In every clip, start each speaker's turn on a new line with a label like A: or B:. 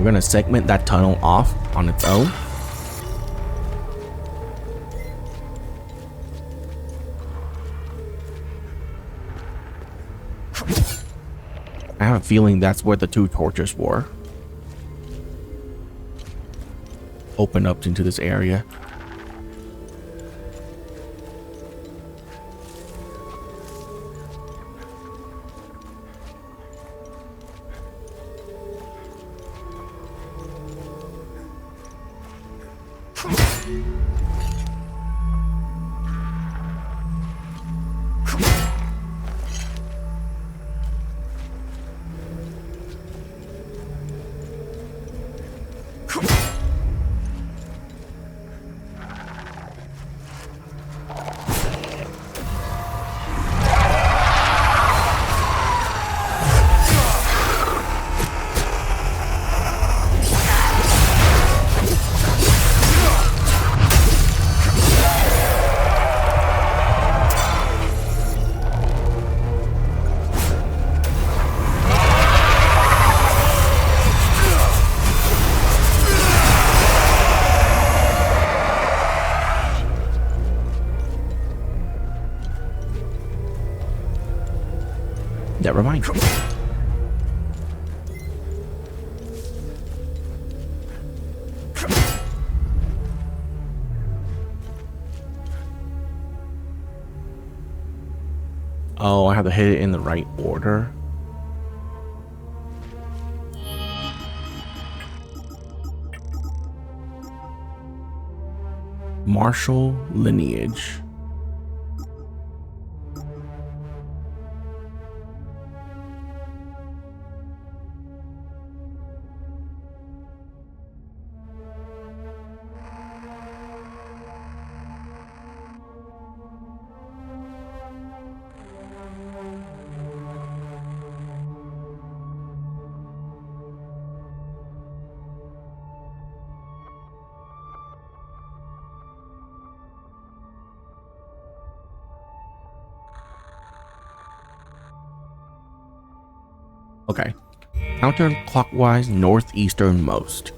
A: We're gonna segment that tunnel off on its own. I have a feeling that's where the two torches were. Open up into this area. Never mind. Oh, I have to hit it in the right order. Martial lineage. Okay. Counterclockwise northeasternmost.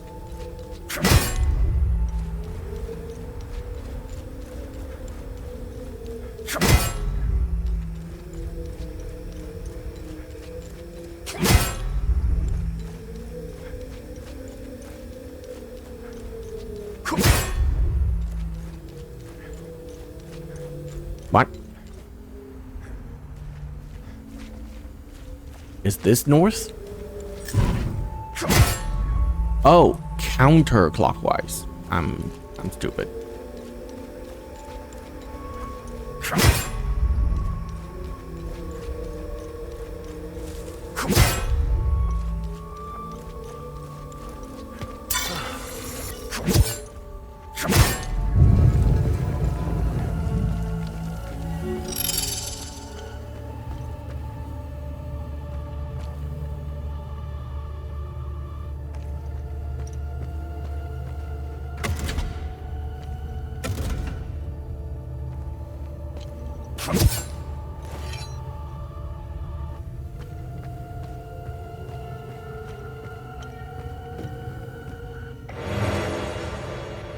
A: What? Is this north? Oh, counterclockwise. I'm stupid.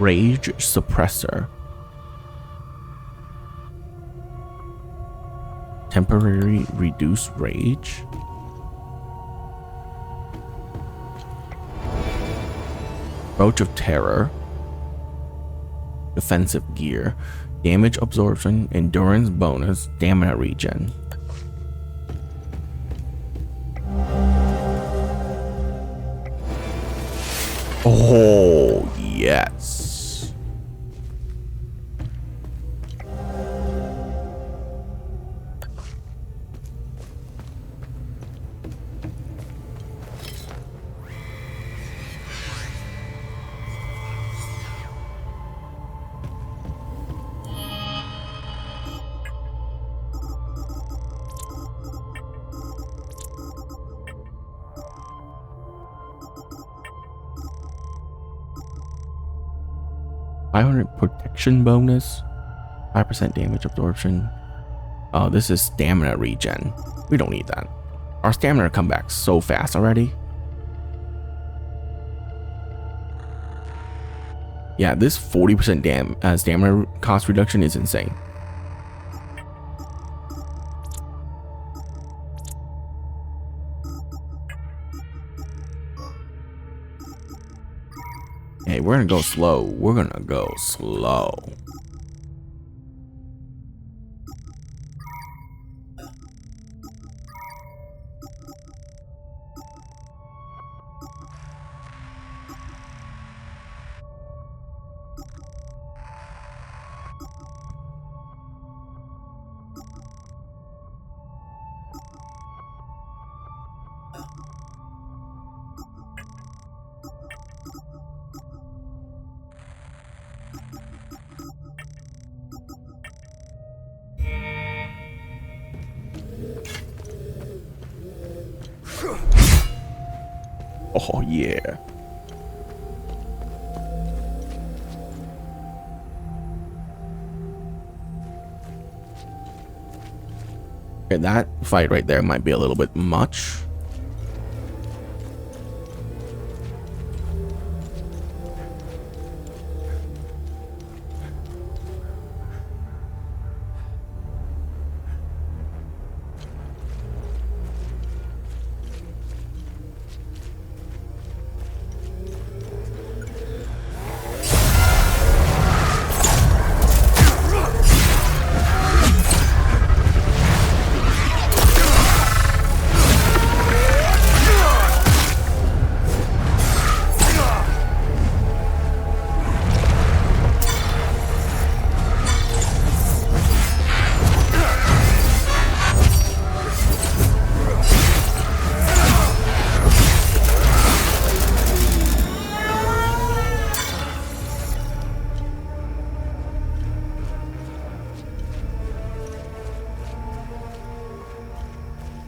A: Rage suppressor. Temporary reduce rage. Brooch of terror. Defensive gear. Damage absorption, endurance bonus, stamina regen. Oh, yes. Protection bonus, 5% damage absorption. Oh, this is stamina regen. We don't need that. Our stamina come back so fast already. Yeah, this 40% stamina cost reduction is insane. Hey, we're gonna go slow. We're gonna go slow. Oh yeah. Okay, that fight right there might be a little bit much.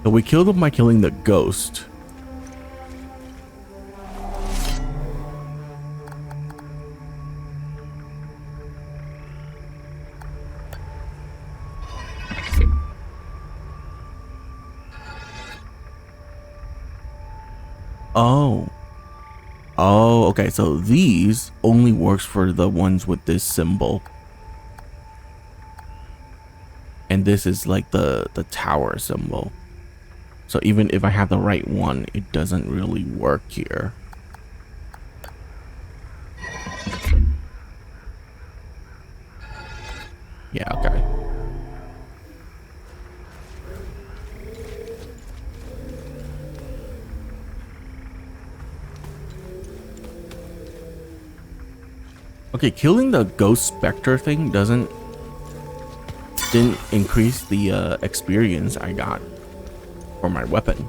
A: So we killed him by killing the ghost. Oh. Oh, okay. So these only works for the ones with this symbol. And this is like the tower symbol. So even if I have the right one, it doesn't really work here. Yeah, okay. Okay, killing the ghost specter thing didn't increase the experience I got for my weapon.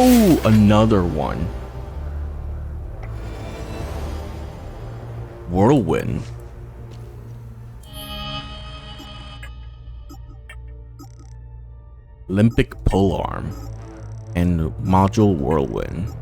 A: Oh, another one. Whirlwind. Olympic polearm and module whirlwind.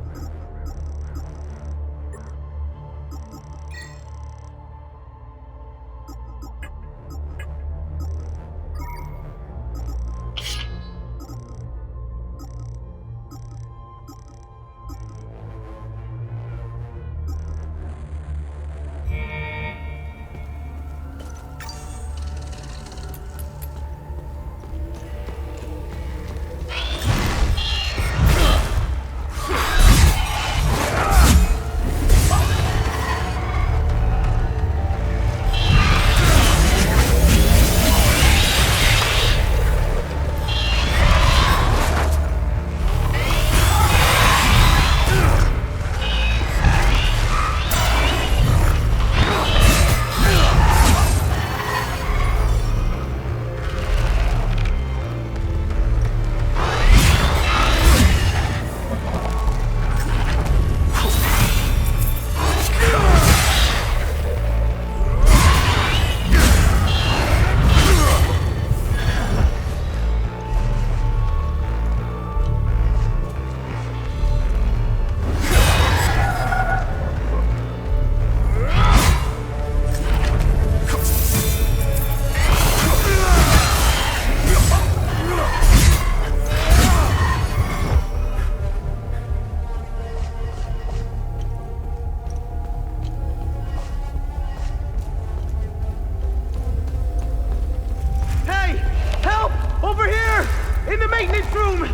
B: maintenance room!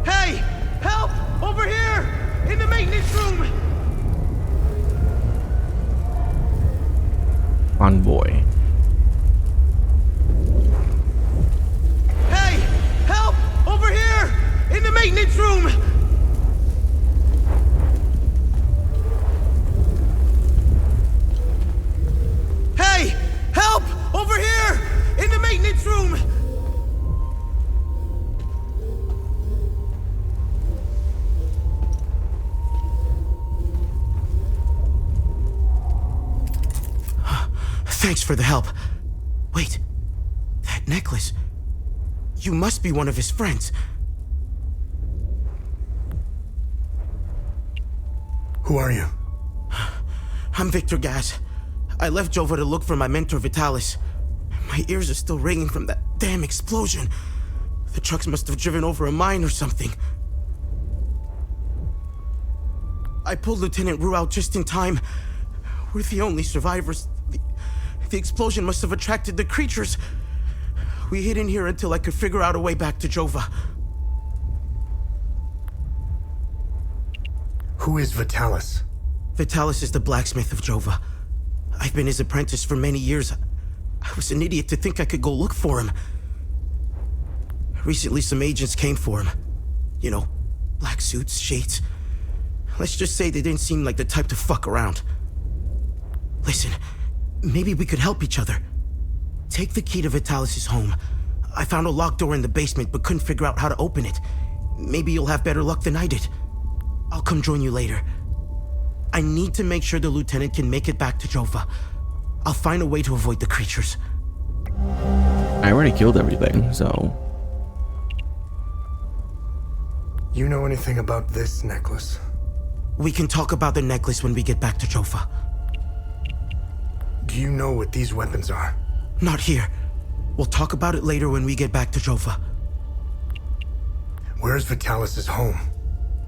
B: Hey! Help! Over here! In the maintenance room!
A: Envoy.
B: Hey! Help! Over here! In the maintenance room! Hey! Help! Over here! In the maintenance room! Thanks for the help. Wait. That necklace. You must be one of his friends.
C: Who are you?
B: I'm Victor Gaz. I left Jova to look for my mentor Vitalis. My ears are still ringing from that damn explosion. The trucks must have driven over a mine or something. I pulled Lieutenant Rue out just in time. We're the only survivors. The explosion must have attracted the creatures. We hid in here until I could figure out a way back to Jova.
C: Who is Vitalis?
B: Vitalis is the blacksmith of Jova. I've been his apprentice for many years. I was an idiot to think I could go look for him. Recently, some agents came for him. You know, black suits, shades. Let's just say they didn't seem like the type to fuck around. Listen, maybe we could help each other. Take the key to Vitalis' home. I found a locked door in the basement but couldn't figure out how to open it. Maybe you'll have better luck than I did. I'll come join you later. I need to make sure the lieutenant can make it back to Jova. I'll find a way to avoid the creatures.
A: I already killed everything, so...
C: You know anything about this necklace?
B: We can talk about the necklace when we get back to Jova.
C: Do you know what these weapons are?
B: Not here. We'll talk about it later when we get back to Jova.
C: Where's Vitalis' home?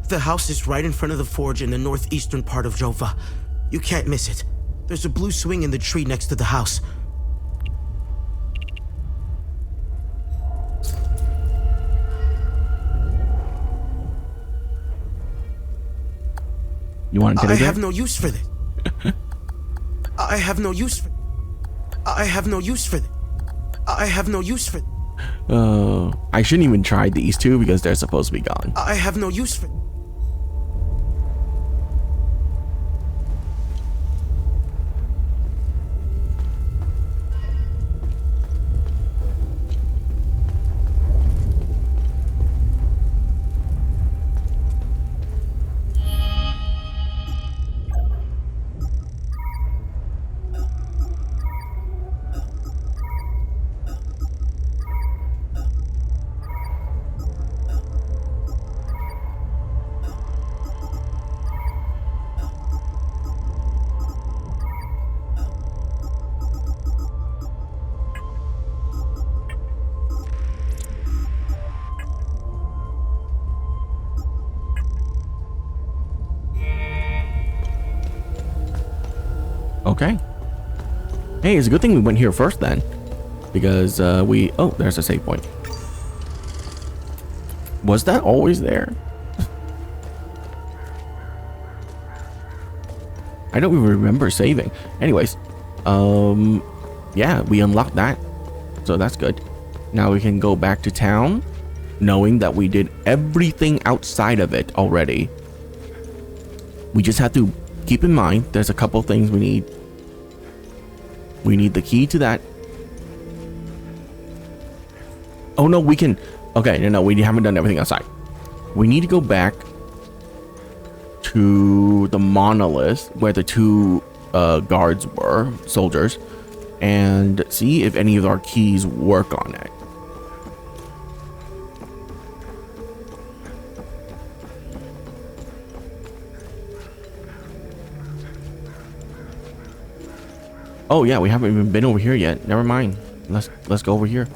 B: The house is right in front of the forge in the northeastern part of Jova. You can't miss it. There's a blue swing in the tree next to the house.
A: You want to get it?
B: I have no use for this. I have no use for... I have no use for... I have no use for...
A: I shouldn't even try these two because they're supposed to be gone.
B: I have no use for...
A: Okay. Hey, it's a good thing we went here first then. Because we... Oh, there's a save point. Was that always there? I don't even remember saving. Anyways. Yeah, we unlocked that. So that's good. Now we can go back to town. Knowing that we did everything outside of it already. We just have to keep in mind there's a couple things we need. We need the key to that. Oh no, we can... Okay, no, we haven't done everything outside. We need to go back to the monolith where the two guards were, soldiers, and see if any of our keys work on it. Oh yeah, we haven't even been over here yet. Never mind. Let's go over here.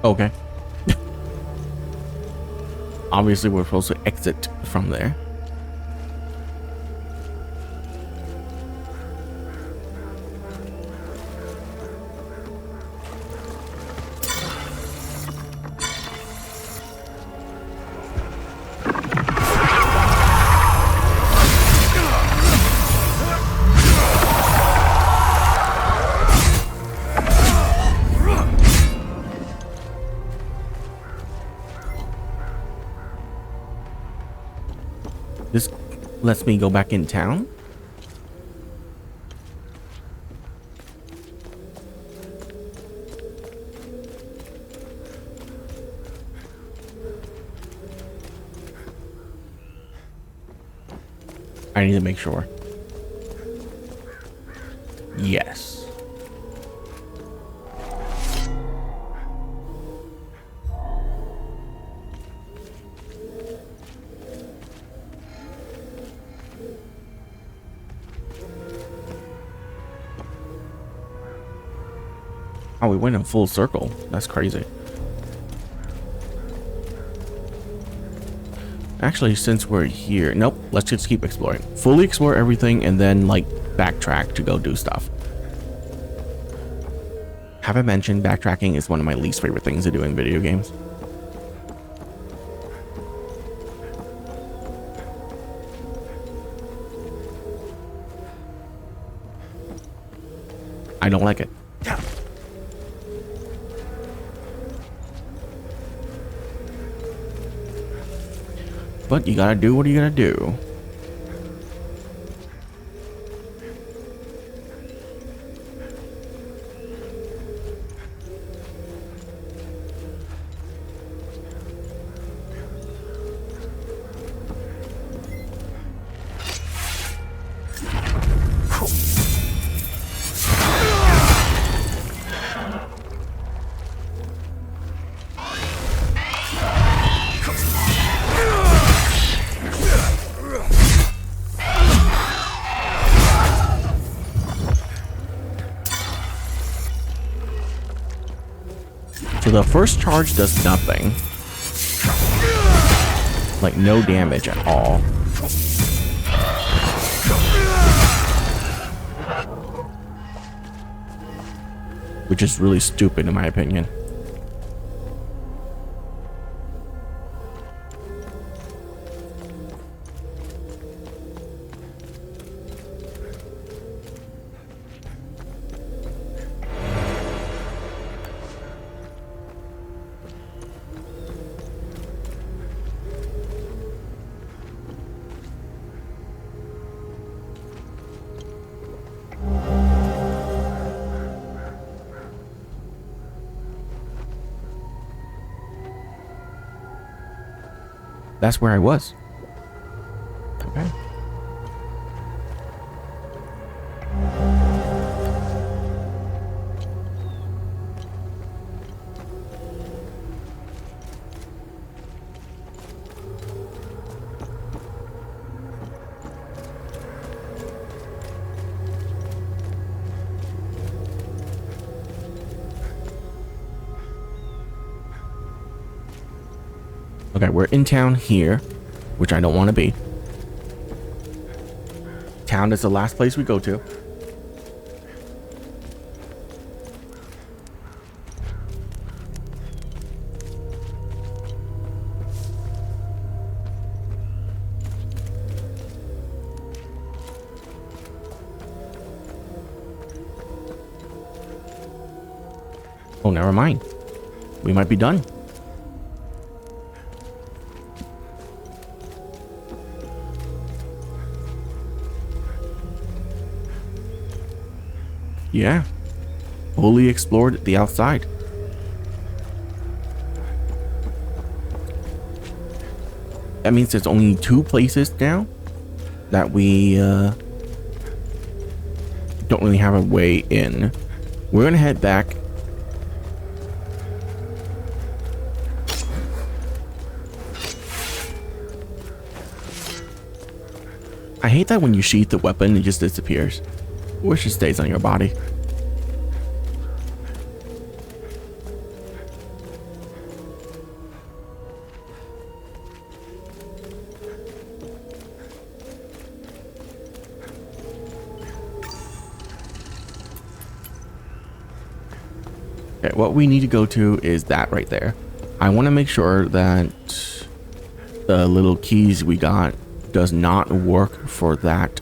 A: Okay. Obviously, we're supposed to exit from there. This lets me go back in town. I need to make sure. Yes. Oh, we went in full circle. That's crazy. Actually, since we're here, nope, let's just keep exploring. Fully explore everything and then like backtrack to go do stuff. Have I mentioned backtracking is one of my least favorite things to do in video games? I don't like it. But you gotta do what you gotta do. So the first charge does nothing. Like no damage at all. Which is really stupid in my opinion. That's where I was. Okay. Okay, we're in town here, which I don't want to be. Town is the last place we go to. Oh, never mind. We might be done. Yeah, fully explored the outside. That means there's only 2 places now that we don't really have a way in. We're gonna head back. I hate that when you sheath the weapon, it just disappears. Wish it stays on your body. Okay, what we need to go to is that right there. I want to make sure that the little keys we got does not work for that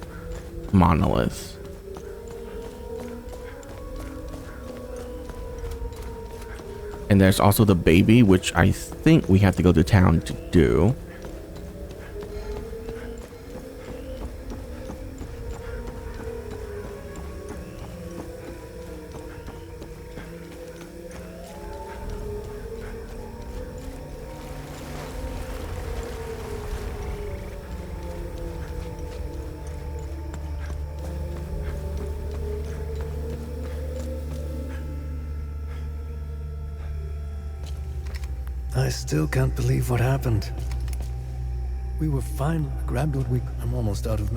A: monolith. And there's also the baby, which I think we have to go to town to do.
C: I still can't believe what happened. We were fine, grabbed what we... I'm almost out of...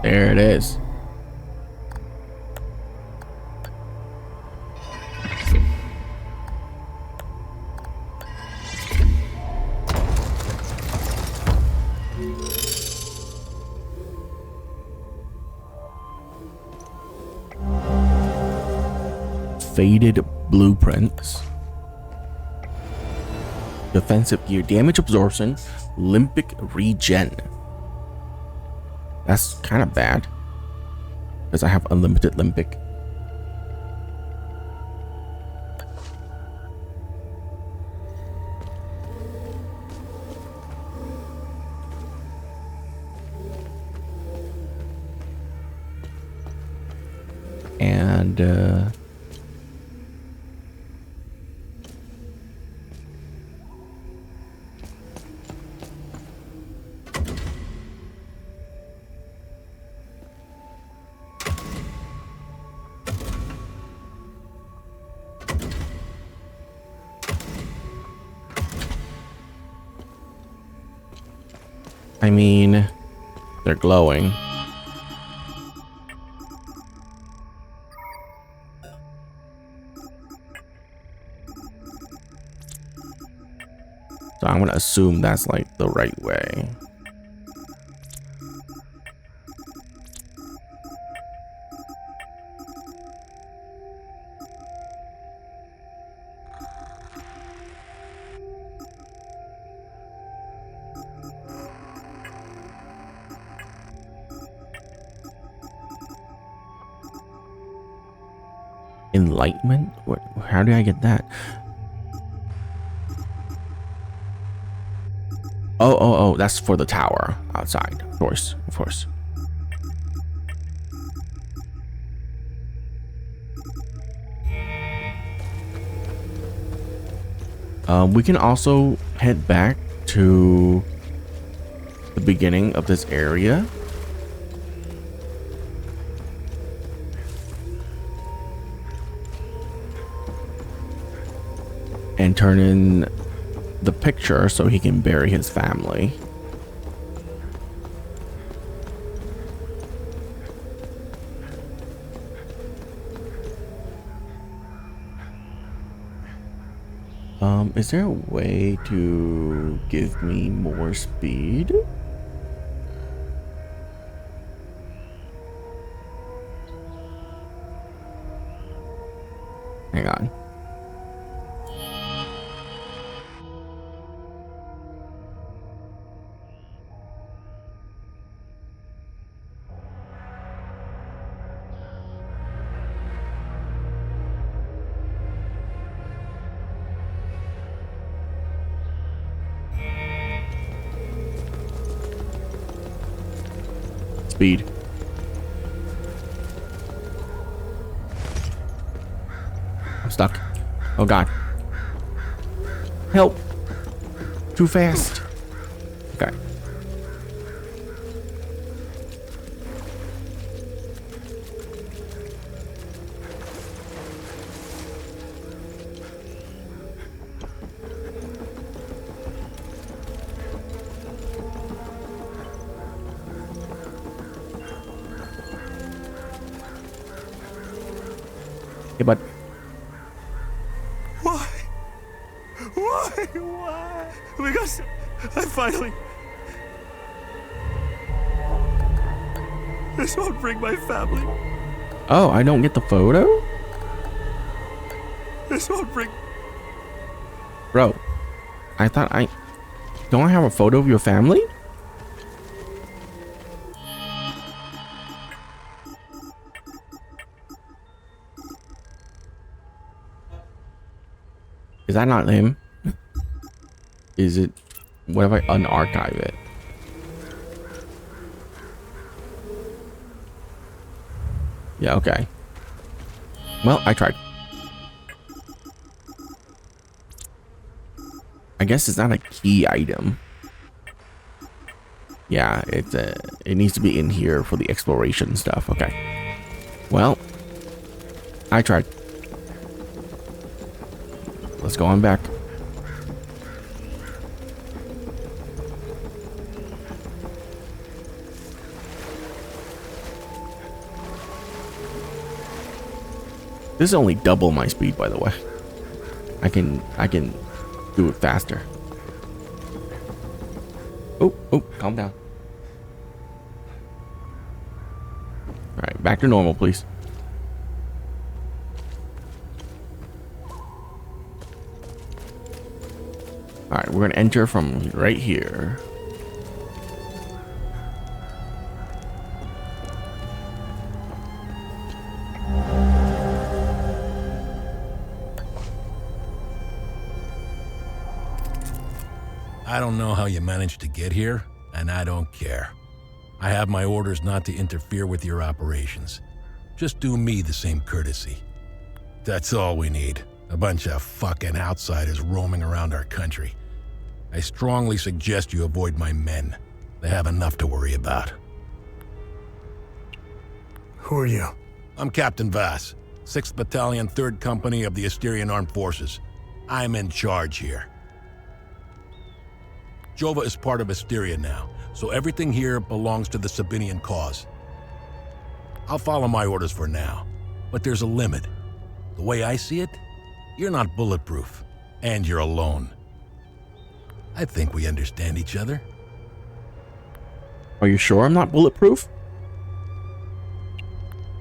A: There it is. Faded blueprints. Defensive gear, damage absorption, limbic regen. That's kind of bad because I have unlimited limbic. And I mean, they're glowing. So I'm gonna assume that's like the right way. Enlightenment? What? How do I get that? Oh, that's for the tower outside. Of course, of course. We can also head back to the beginning of this area. And turn in the picture so he can bury his family. Is there a way to give me more speed? Hang on. Speed. I'm stuck. Oh god. Help. Too fast. Okay. Hey, bud.
B: Why? Why? Because I This won't bring my family.
A: Oh, I don't get the photo?
B: This won't bring...
A: Bro, I thought I... Don't I have a photo of your family? Is that not him? Is it... What if I unarchive it? Yeah, okay. Well, I tried. I guess it's not a key item. Yeah, it needs to be in here for the exploration stuff. Okay. Well, I tried. Let's go on back. This is only double my speed, by the way. I can do it faster. Oh, calm down. All right, back to normal, please. All right, we're gonna enter from right here.
D: I don't know how you managed to get here, and I don't care. I have my orders not to interfere with your operations. Just do me the same courtesy. That's all we need. A bunch of fucking outsiders roaming around our country. I strongly suggest you avoid my men. They have enough to worry about.
C: Who are you?
D: I'm Captain Vass, 6th Battalion, 3rd Company of the Asterian Armed Forces. I'm in charge here. Jova is part of Asteria now, so everything here belongs to the Sabinian cause. I'll follow my orders for now, but there's a limit. The way I see it, you're not bulletproof, and you're alone. I think we understand each other.
A: Are you sure I'm not bulletproof?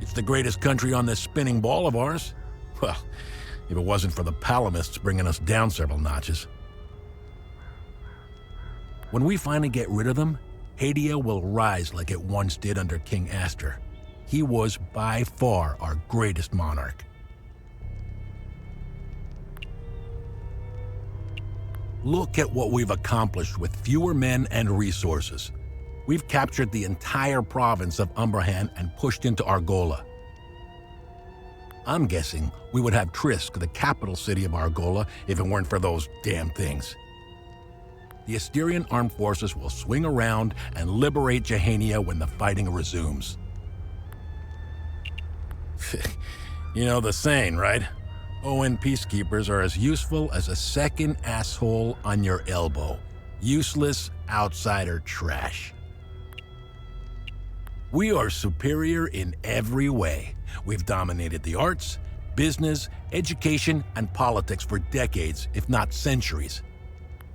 D: It's the greatest country on this spinning ball of ours. Well, if it wasn't for the Palamists bringing us down several notches. When we finally get rid of them, Hadia will rise like it once did under King Aster. He was by far our greatest monarch. Look at what we've accomplished with fewer men and resources. We've captured the entire province of Umbrahan and pushed into Argola. I'm guessing we would have Trisk, the capital city of Argola, if it weren't for those damn things. The Asterian armed forces will swing around and liberate Jehania when the fighting resumes. You know the saying, right? ON peacekeepers are as useful as a second asshole on your elbow. Useless outsider trash. We are superior in every way. We've dominated the arts, business, education, and politics for decades, if not centuries.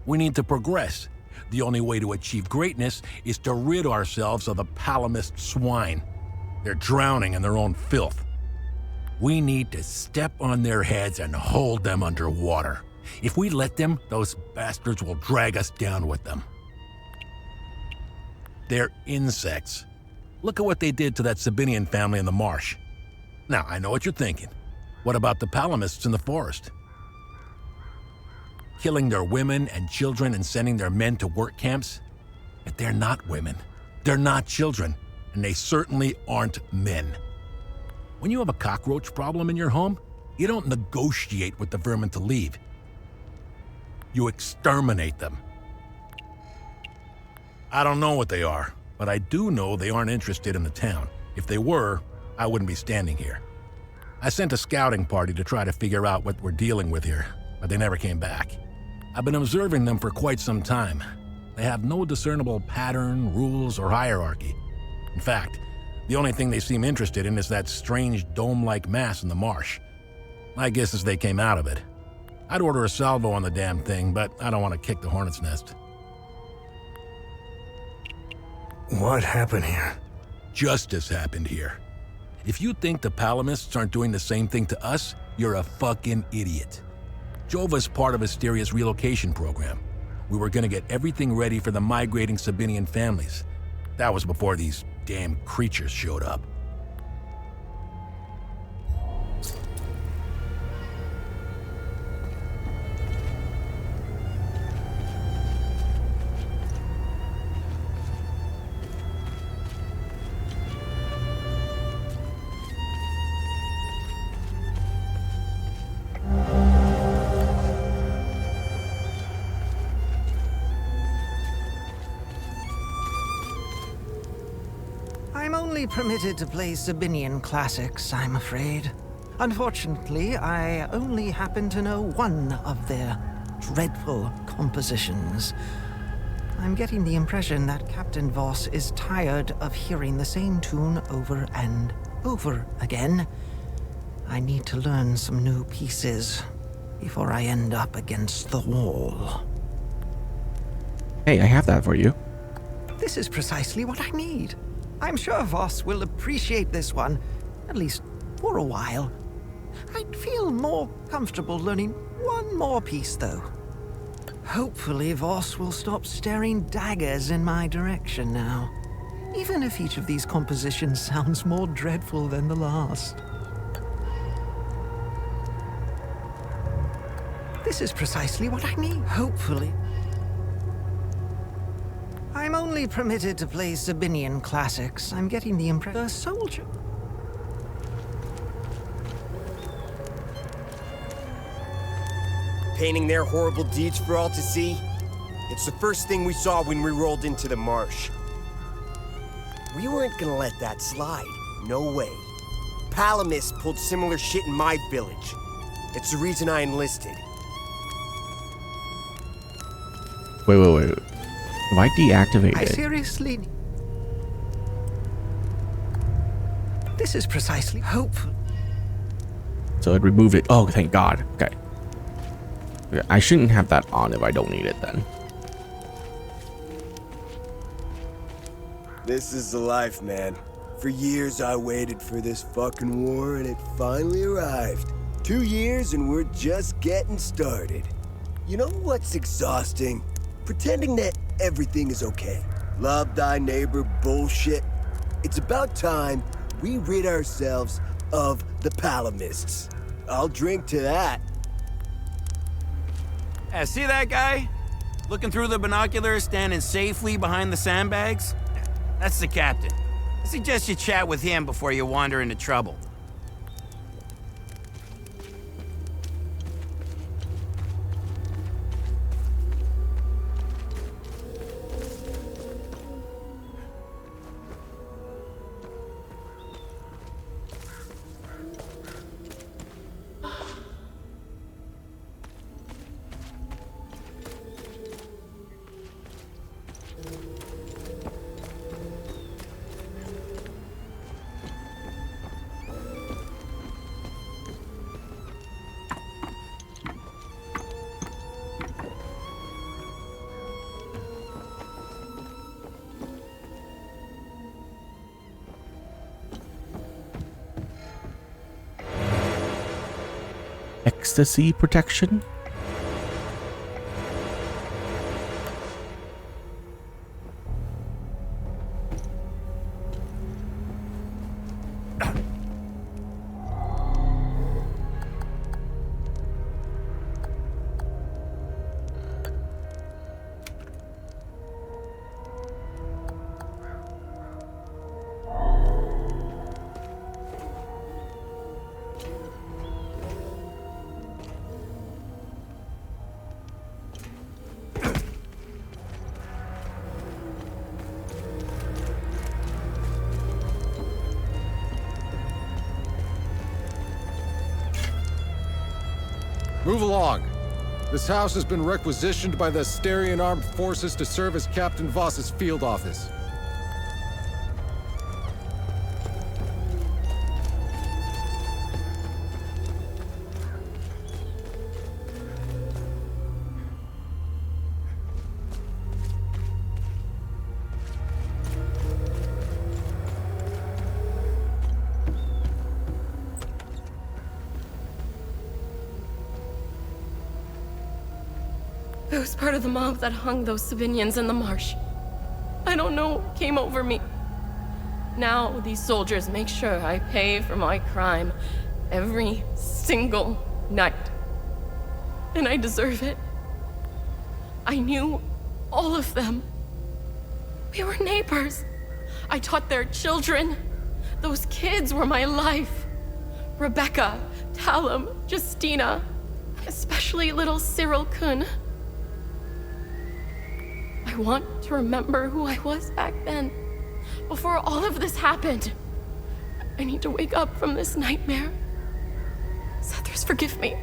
D: We need to progress. The only way to achieve greatness is to rid ourselves of the Palamist swine. They're drowning in their own filth. We need to step on their heads and hold them underwater. If we let them, those bastards will drag us down with them. They're insects. Look at what they did to that Sabinian family in the marsh. Now, I know what you're thinking. What about the Palamists in the forest? Killing their women and children and sending their men to work camps? But they're not women. They're not children. And they certainly aren't men. When you have a cockroach problem in your home, you don't negotiate with the vermin to leave. You exterminate them. I don't know what they are, but I do know they aren't interested in the town. If they were, I wouldn't be standing here. I sent a scouting party to try to figure out what we're dealing with here, but they never came back. I've been observing them for quite some time. They have no discernible pattern, rules, or hierarchy. In fact, the only thing they seem interested in is that strange dome-like mass in the marsh. My guess is they came out of it. I'd order a salvo on the damn thing, but I don't want to kick the hornet's nest.
C: What happened here?
D: Justice happened here. If you think the Palamists aren't doing the same thing to us, you're a fucking idiot. Jova's part of Asteria's relocation program. We were gonna get everything ready for the migrating Sabinian families. That was before these damn creatures showed up.
E: I'm only permitted to play Sabinian classics, I'm afraid. Unfortunately, I only happen to know one of their dreadful compositions. I'm getting the impression that Captain Voss is tired of hearing the same tune over and over again. I need to learn some new pieces before I end up against the wall.
A: Hey, I have that for you.
E: This is precisely what I need. I'm sure Voss will appreciate this one, at least for a while. I'd feel more comfortable learning one more piece, though. Hopefully Voss will stop staring daggers in my direction now, even if each of these compositions sounds more dreadful than the last. This is precisely what I need, hopefully. I'm only permitted to play Sabinian classics. I'm getting the impression a soldier.
F: Painting their horrible deeds for all to see? It's the first thing we saw when we rolled into the marsh. We weren't gonna let that slide. No way. Palamis pulled similar shit in my village. It's the reason I enlisted.
A: Wait. Have I deactivated
E: I
A: it?
E: seriously... This is precisely hopeful.
A: So it removed it. Oh, thank God. Okay. I shouldn't have that on if I don't need it then.
F: This is the life, man. For years I waited for this fucking war and it finally arrived. 2 years and we're just getting started. You know what's exhausting? Pretending that everything is okay. Love thy neighbor bullshit. It's about time we rid ourselves of the Palamists. I'll drink to that.
G: See that guy? Looking through the binoculars, standing safely behind the sandbags? That's the captain. I suggest you chat with him before you wander into trouble.
A: Ecstasy protection?
H: Move along. This house has been requisitioned by the Asterian Armed Forces to serve as Captain Voss's field office.
I: I was part of the mob that hung those civilians in the marsh. I don't know what came over me. Now these soldiers make sure I pay for my crime every single night. And I deserve it. I knew all of them. We were neighbors. I taught their children. Those kids were my life. Rebecca, Talum, Justina, especially little Cyril Kun. I want to remember who I was back then, before all of this happened. I need to wake up from this nightmare. Sethers, forgive me.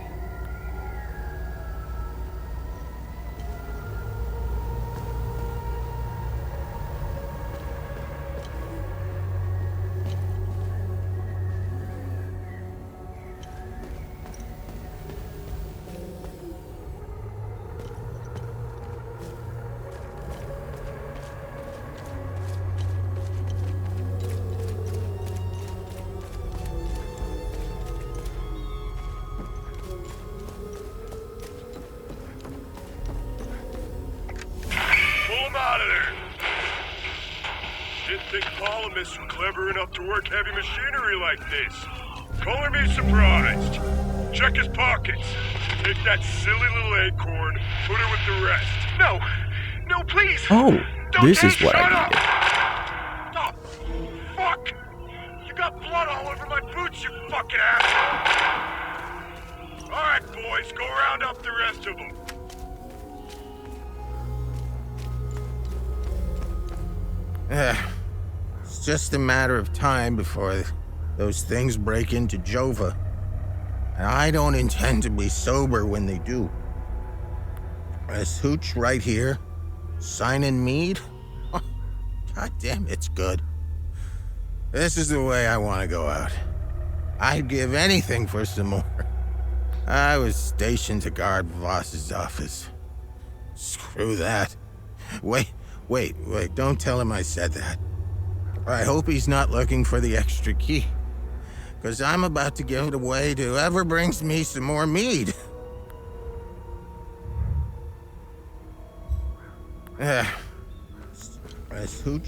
J: Were clever enough to work heavy machinery like this. Color me surprised. Check his pockets. Take that silly little acorn, put her with the rest. No, no, please.
A: Oh,
J: Don't
A: this is
J: take,
A: what
J: shut
A: I
J: up.
A: needed.
J: Oh, fuck. You got blood all over my boots, you fucking ass. All right, boys, go round up the rest of them.
B: It's just a matter of time before those things break into Jova. And I don't intend to be sober when they do. This hooch right here, signing mead? Oh, God damn, it's good. This is the way I want to go out. I'd give anything for some more. I was stationed to guard Voss's office. Screw that. Wait, don't tell him I said that. I hope he's not looking for the extra key, because I'm about to give it away to whoever brings me some more mead. Nice hooch.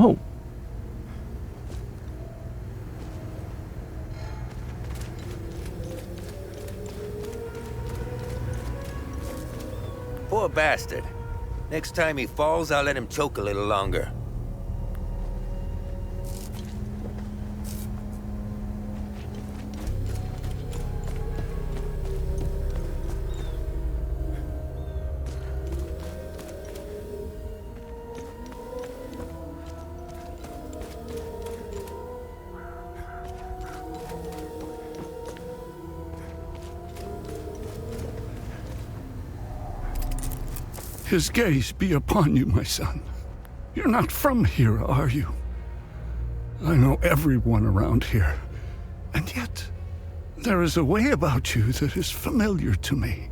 A: Oh.
K: Poor bastard. Next time he falls, I'll let him choke a little longer.
L: His gaze be upon you, my son. You're not from here, are you? I know everyone around here, and yet there is a way about you that is familiar to me.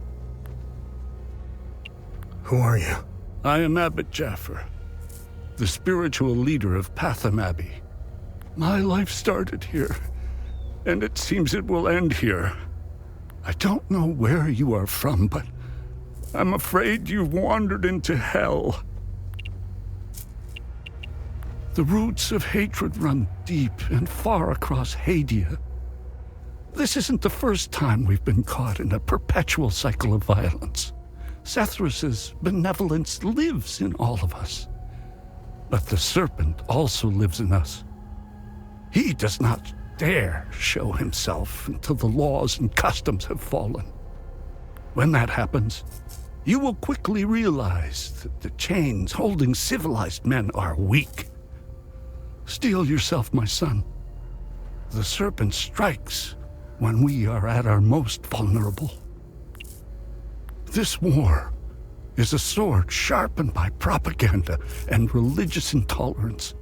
C: Who are you?
L: I am Abbot Jaffer, the spiritual leader of Patham Abbey. My life started here, and it seems it will end here. I don't know where you are from, but I'm afraid you've wandered into hell. The roots of hatred run deep and far across Hadia. This isn't the first time we've been caught in a perpetual cycle of violence. Sethrus's benevolence lives in all of us. But the serpent also lives in us. He does not dare show himself until the laws and customs have fallen. When that happens, you will quickly realize that the chains holding civilized men are weak. Steel yourself, my son. The serpent strikes when we are at our most vulnerable. This war is a sword sharpened by propaganda and religious intolerance.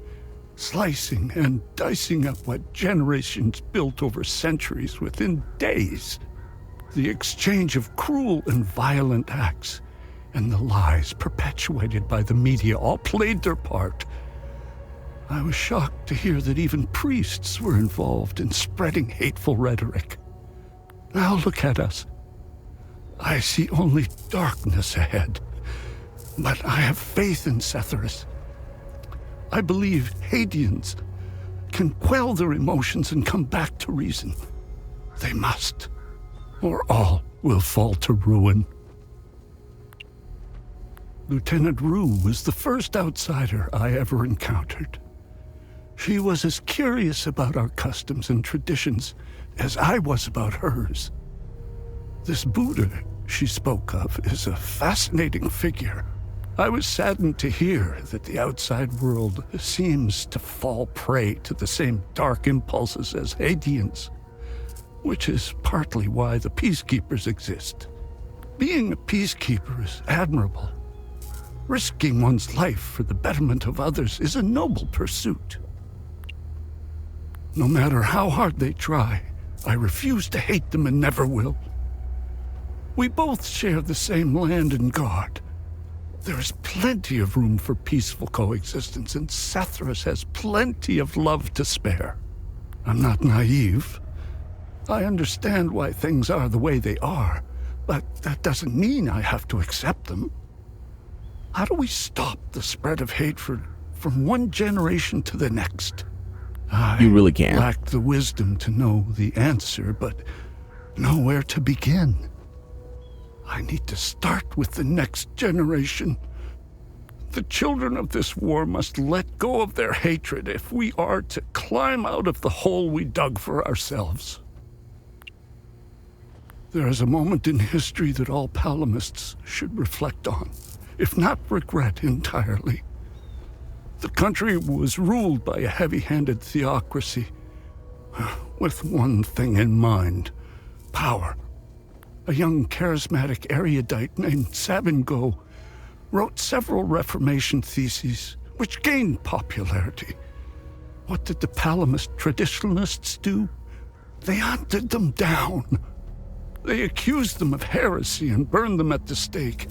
L: slicing and dicing up what generations built over centuries within days. The exchange of cruel and violent acts and the lies perpetuated by the media all played their part. I was shocked to hear that even priests were involved in spreading hateful rhetoric. Now look at us. I see only darkness ahead, but I have faith in Setharus. I believe Hadeans can quell their emotions and come back to reason. They must, or all will fall to ruin. Lieutenant Rue was the first outsider I ever encountered. She was as curious about our customs and traditions as I was about hers. This Buddha she spoke of is a fascinating figure. I was saddened to hear that the outside world seems to fall prey to the same dark impulses as Hadeans, which is partly why the peacekeepers exist. Being a peacekeeper is admirable. Risking one's life for the betterment of others is a noble pursuit. No matter how hard they try, I refuse to hate them and never will. We both share the same land and god. There is plenty of room for peaceful coexistence, and Setharus has plenty of love to spare. I'm not naive. I understand why things are the way they are, but that doesn't mean I have to accept them. How do we stop the spread of hatred from one generation to the next?
A: You really can't.
L: I lack the wisdom to know the answer, but know where to begin. I need to start with the next generation. The children of this war must let go of their hatred if we are to climb out of the hole we dug for ourselves. There is a moment in history that all palamists should reflect on, if not regret entirely. The country was ruled by a heavy-handed theocracy, with one thing in mind: power. A young charismatic erudite named Savingo wrote several Reformation theses, which gained popularity. What did the Palamist traditionalists do? They hunted them down. They accused them of heresy and burned them at the stake.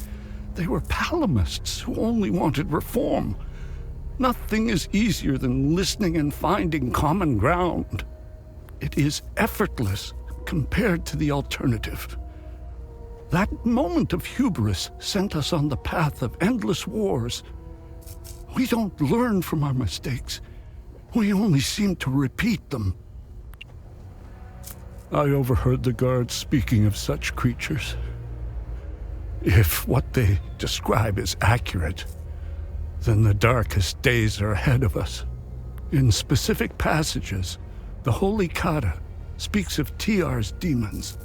L: They were Palamists who only wanted reform. Nothing is easier than listening and finding common ground. It is effortless compared to the alternative. That moment of hubris sent us on the path of endless wars. We don't learn from our mistakes. We only seem to repeat them. I overheard the guards speaking of such creatures. If what they describe is accurate, then the darkest days are ahead of us. In specific passages, the Holy Kata speaks of TR's demons.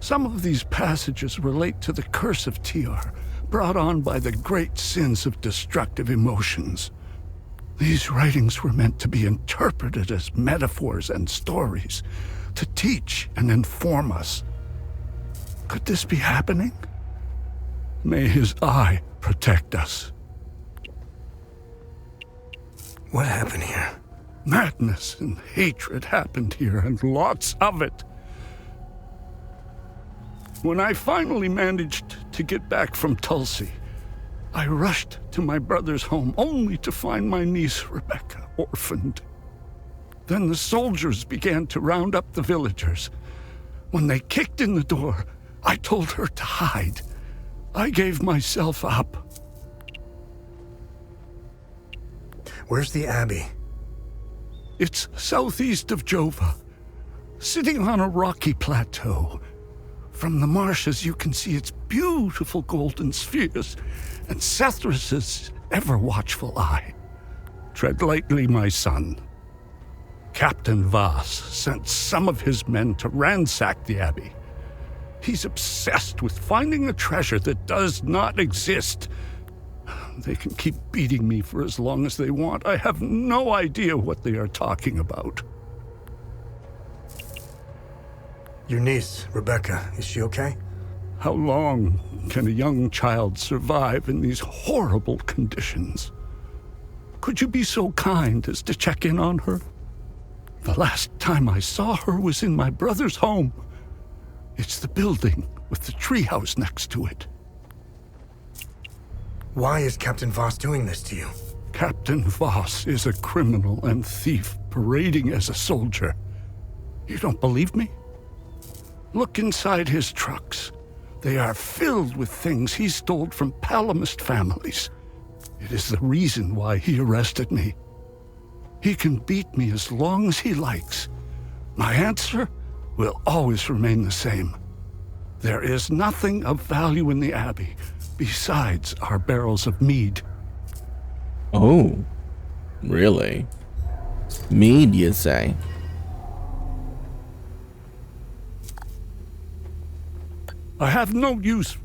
L: Some of these passages relate to the curse of TR, brought on by the great sins of destructive emotions. These writings were meant to be interpreted as metaphors and stories, to teach and inform us. Could this be happening? May his eye protect us.
C: What happened here?
L: Madness and hatred happened here, and lots of it. When I finally managed to get back from Tulsi, I rushed to my brother's home only to find my niece Rebecca orphaned. Then the soldiers began to round up the villagers. When they kicked in the door, I told her to hide. I gave myself up.
C: Where's the Abbey?
L: It's southeast of Jova, sitting on a rocky plateau. From the marshes you can see its beautiful golden spheres and Setharus's ever-watchful eye. Tread lightly, my son. Captain Voss sent some of his men to ransack the Abbey. He's obsessed with finding a treasure that does not exist. They can keep beating me for as long as they want. I have no idea what they are talking about.
C: Your niece, Rebecca, is she okay?
L: How long can a young child survive in these horrible conditions? Could you be so kind as to check in on her? The last time I saw her was in my brother's home. It's the building with the treehouse next to it.
M: Why is Captain Voss doing this to you?
L: Captain Voss is a criminal and thief parading as a soldier. You don't believe me? Look inside his trucks. They are filled with things he stole from Palamist families. It is the reason why he arrested me. He can beat me as long as he likes. My answer will always remain the same. There is nothing of value in the Abbey besides our barrels of mead.
A: Oh, really? Mead, you say?
L: I have no use.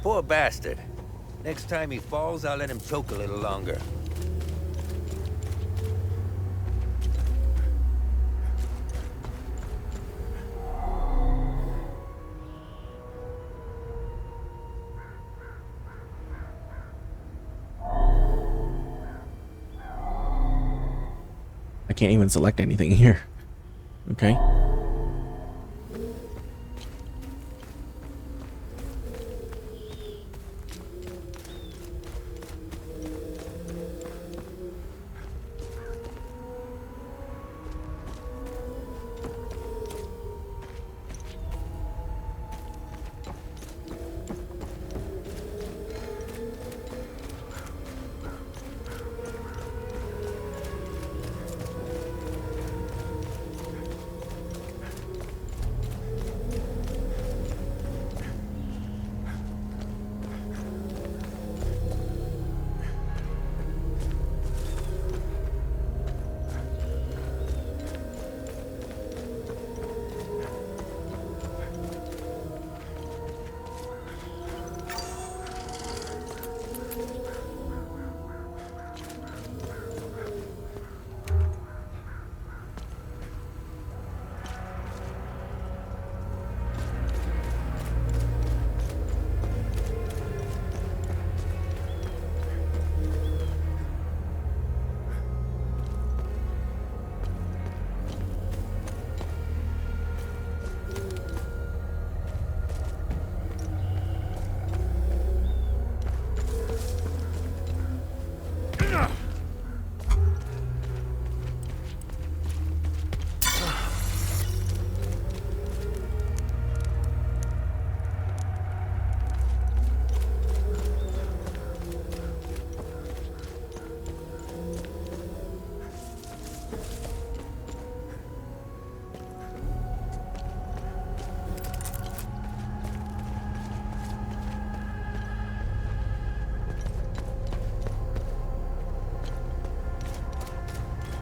K: Poor bastard. Next time he falls, I'll let him choke a little longer.
A: I can't even select anything here. Okay.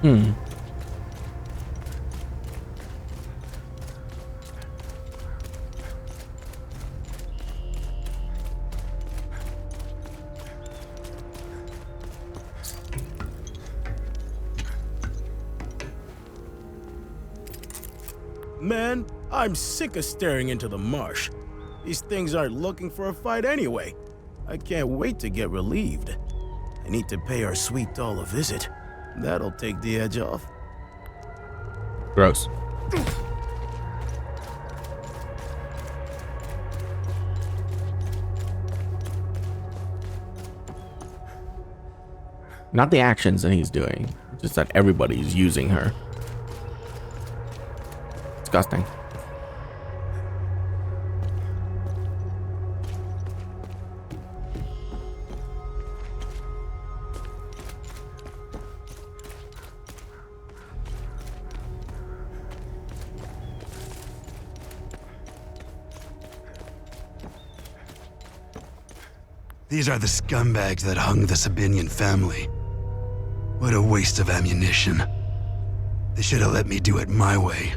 A: Hmm.
B: Man, I'm sick of staring into the marsh. These things aren't looking for a fight anyway. I can't wait to get relieved. I need to pay our sweet doll a visit. That'll take the edge off.
A: Gross. Not the actions that he's doing, just that everybody's using her. Disgusting.
N: These are the scumbags that hung the Sabinian family. What a waste of ammunition. They should have let me do it my way.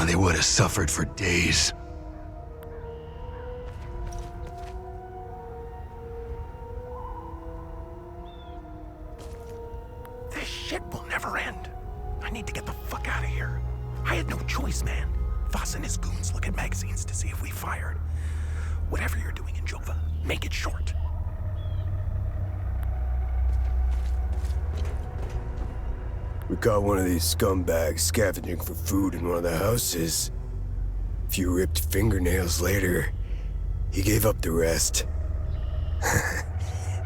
N: They would have suffered for days.
M: This shit will never end. I need to get the fuck out of here. I had no choice, man. If
O: Voss and his goons look at magazines to see if we fired. Whatever you're doing in Jova, make it short.
F: We caught one of these scumbags scavenging for food in one of the houses. A few ripped fingernails later, he gave up the rest.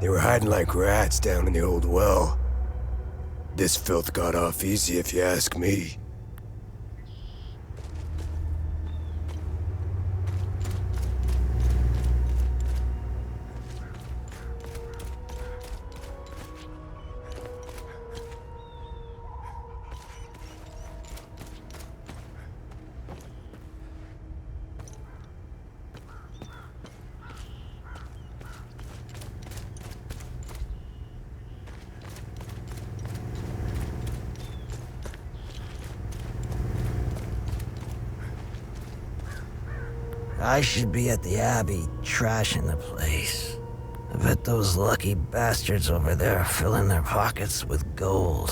F: They were hiding like rats down in the old well. This filth got off easy if you ask me.
E: I should be at the Abbey, trashing the place. I bet those lucky bastards over there are filling their pockets with gold.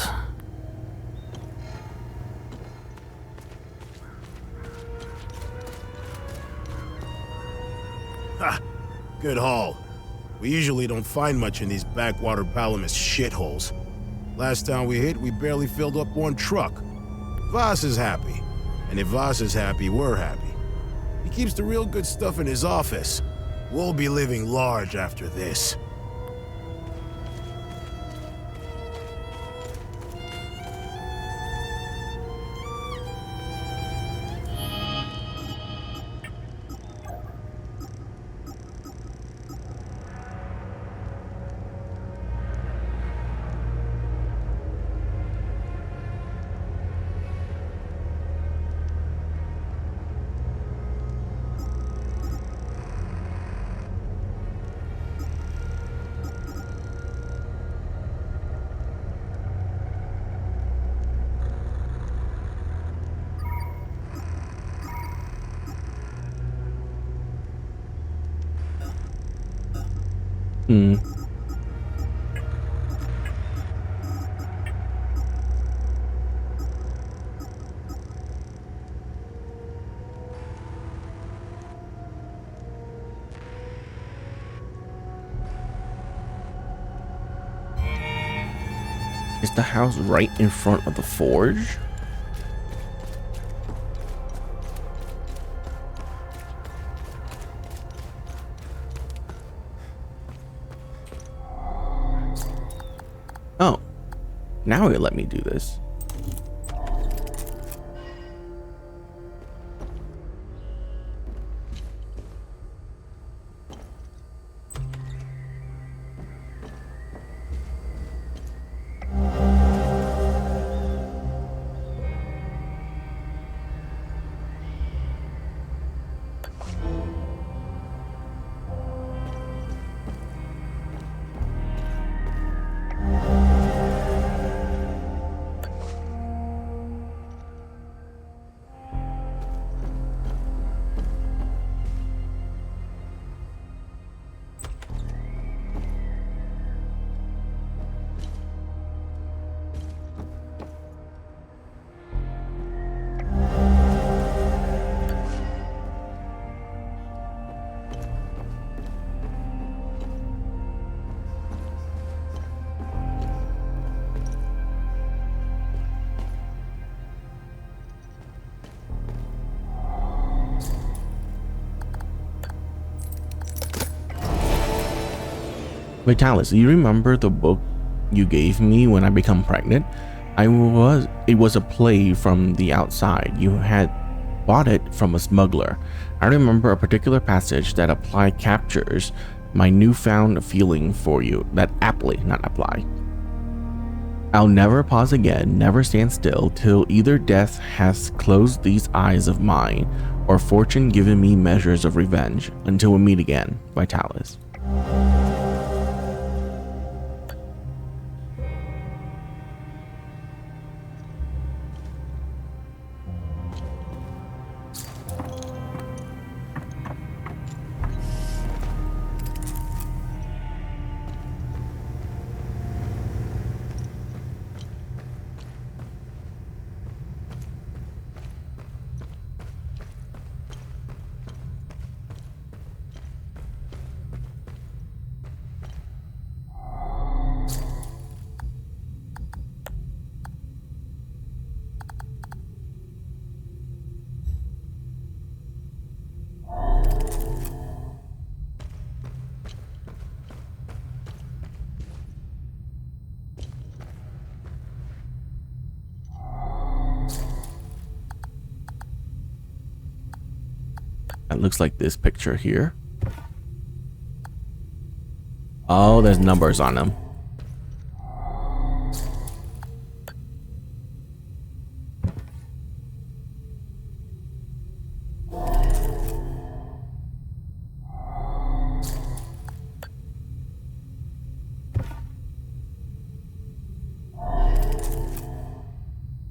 P: Ha! Good haul. We usually don't find much in these backwater Palamas shitholes. Last time we hit, we barely filled up one truck. Voss is happy. And if Voss is happy, we're happy. He keeps the real good stuff in his office. We'll be living large after this.
A: Is the house right in front of the forge? Oh, now it let me do this. Vitalis, you remember the book you gave me when I become pregnant? It was a play from the outside. You had bought it from a smuggler. I remember a particular passage that captures my newfound feeling for you. That aptly, not apply. I'll never pause again, never stand still, till either death has closed these eyes of mine, or fortune given me measures of revenge, until we meet again. Vitalis. That looks like this picture here. Oh, there's numbers on them.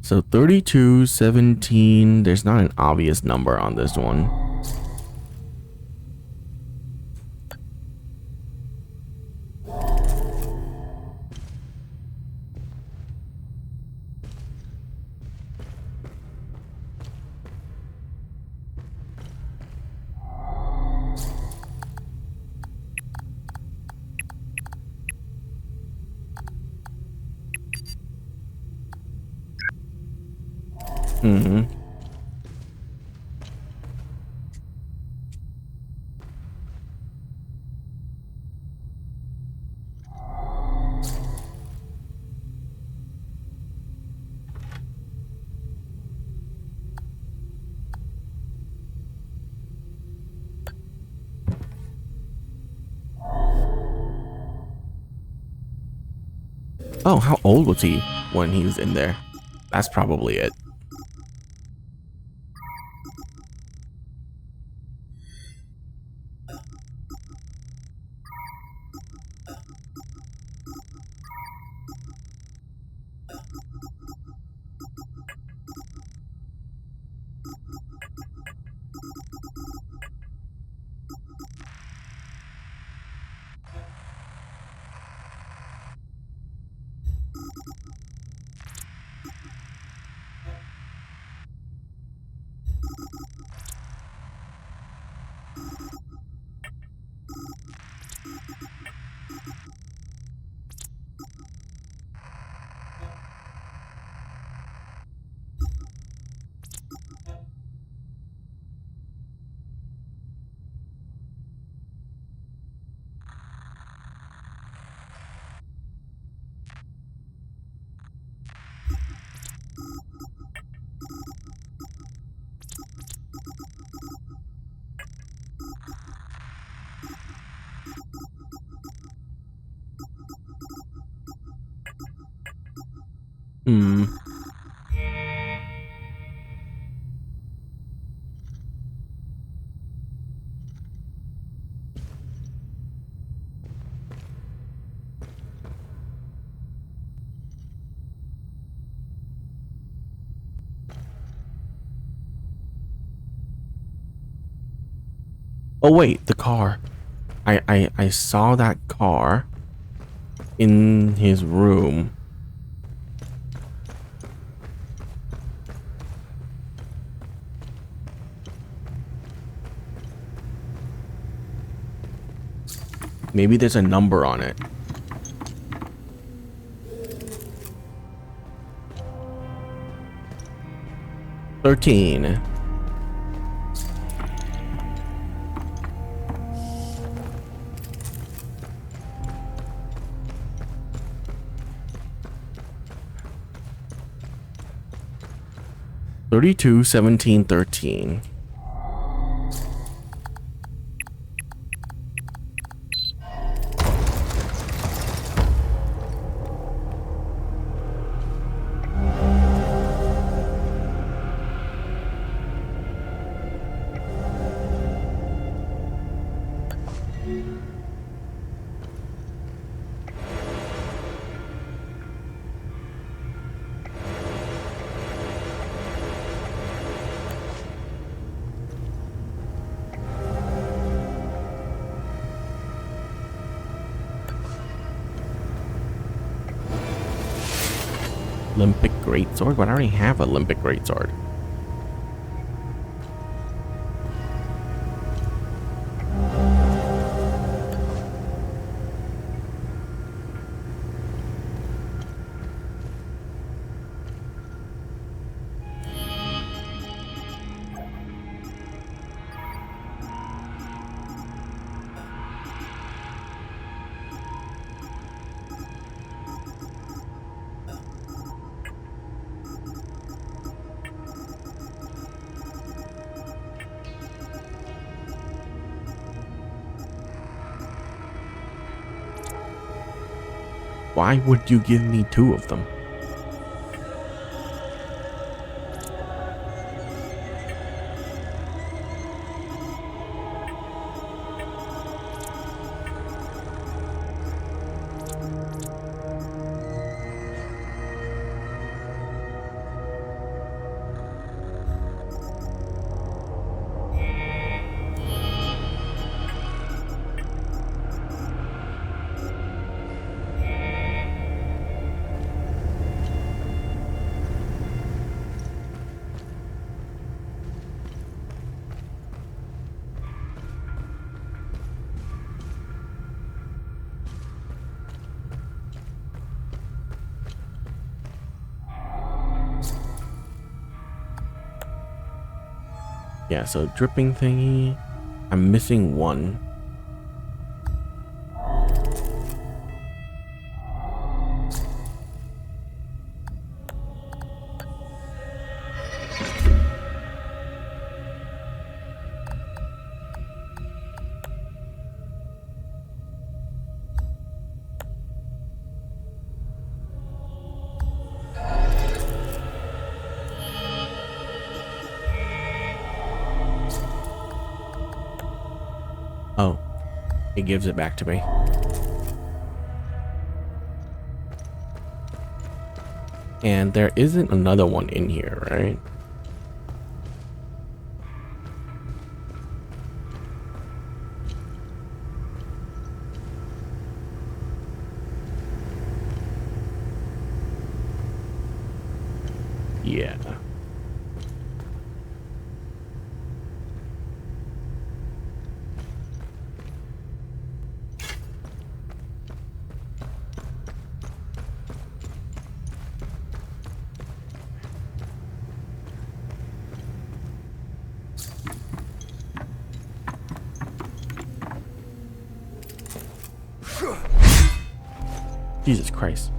A: So 32, 17, there's not an obvious number on this one. Mm-hmm. Oh, how old was he when he was in there? That's probably it. Hmm. Oh wait, the car. I saw that car in his room. Maybe there's a number on it. $13. $32, $17, $13. Olympic Greatsword? But I already have an Olympic Greatsword. Why would you give me 2 of them? Yeah, so dripping thingy. I'm missing 1. Oh, it gives it back to me. And there isn't another one in here, right? Yeah. Jesus Christ.